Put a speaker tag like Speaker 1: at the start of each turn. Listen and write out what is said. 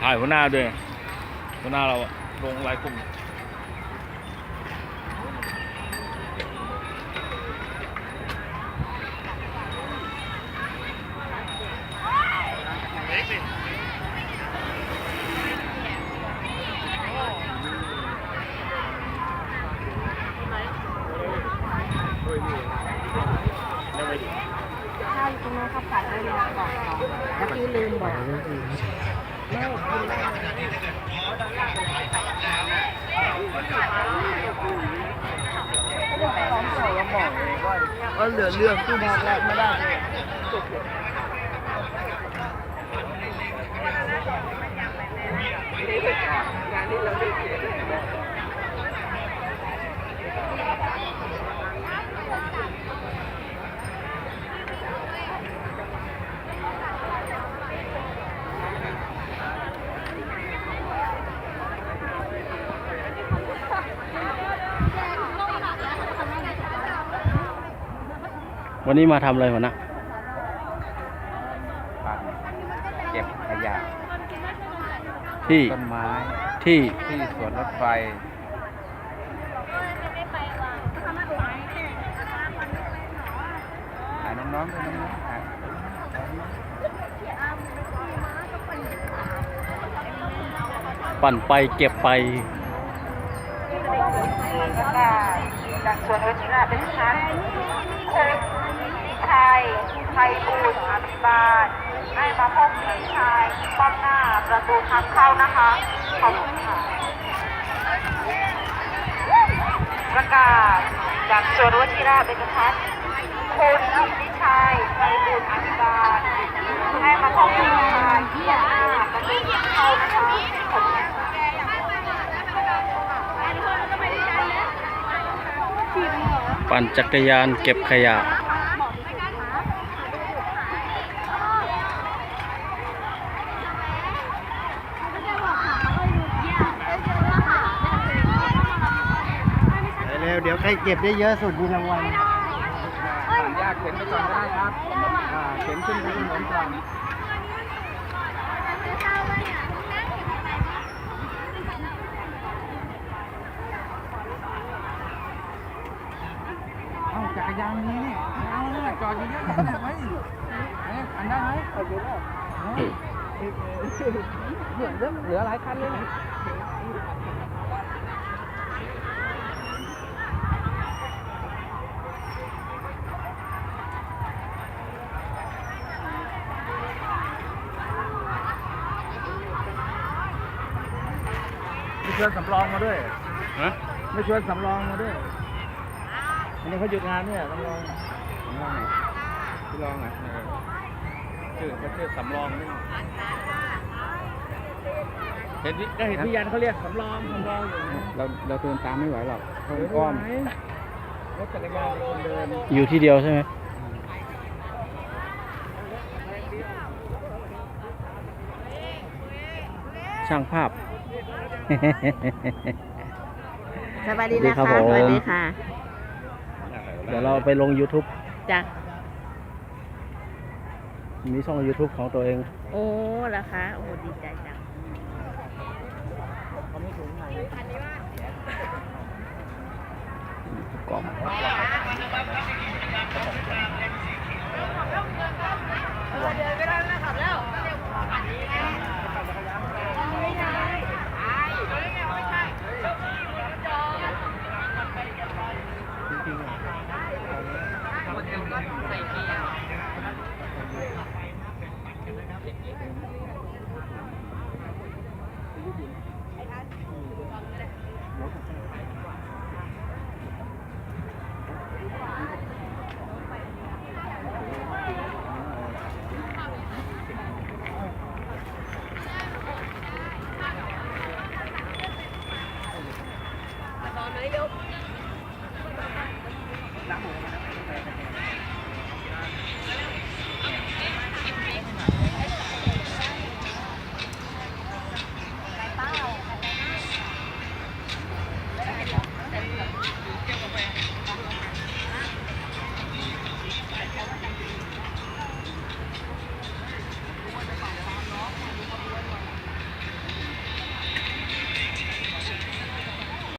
Speaker 1: ถ่ายหัวหน้าด้วยหัวหน้าเราลงไลน์กลุ่ม
Speaker 2: ข้าวอยู่ตรงนู้นข้าวผัดเลยนะบอกเมื่อกี้ลืมบอกไม่กินก็เหลือเรื่องที่บอกแรกไม่ได้งานนี้เราได้เสีย
Speaker 1: วันนี้มาทำอะไรวะนะ
Speaker 3: เก็บขยะ
Speaker 1: ที่
Speaker 3: ต้นไม้
Speaker 1: ที่
Speaker 3: สวนรถไฟหาน้องๆด้วยน้องๆหา
Speaker 1: ปั่นไปเก็บไป
Speaker 2: จากสวนวชิระเป็นชั้นคุณชายไทยบูรณ์อภิบาลให้มาพบพี่ชายป้อมหน้าประตูทางเข้านะคะขอบคุณค่ะประกาศจากสวนวชิระเป็นชั้นคุณพี่ชายไทยบูรณ์อภิบาลให้มาพบพี่ชายที่ป้อมหน้าประตูทางเข้านะคะขอบคุณ
Speaker 1: ปั่นจักรยานเก็บขยะ
Speaker 3: เร็วเดี๋ยวใครเก็บได้เยอะสุดมีรางวัลยากเข็นไปก่อนก็ได้ครับเข็นขึ้นไปถนนก่อนจักรยานนี้นี่เอาเลยจอดอยู่เยอะขนาดไหนอันได้ไหมเหลือหลายคันเลยไม่ชวนสำรองมาด้วยไม่ชวนสำรองมาด้วยอันนี้เขาหยุดงานเนี่ยสำรองไหนสำรองไหนชื่อสำรองนี่เห็นพี่ยันเขาเรียกสำรองอยู่เราเดินตามไม่ไหวหรอกเขาอ้อมรถจักรยานเดิน
Speaker 1: อยู่ที่เดียวใช่ไหมช่างภาพ
Speaker 2: สวัสดีนะคะสวัสดีค่ะ
Speaker 1: เดี๋ยวเราไปลง YouTube
Speaker 2: จ้ะ
Speaker 1: มีช่อง YouTube ของตัวเอง
Speaker 2: โอ้เหรอคะโอ้ดีใจจัง
Speaker 1: กล่อง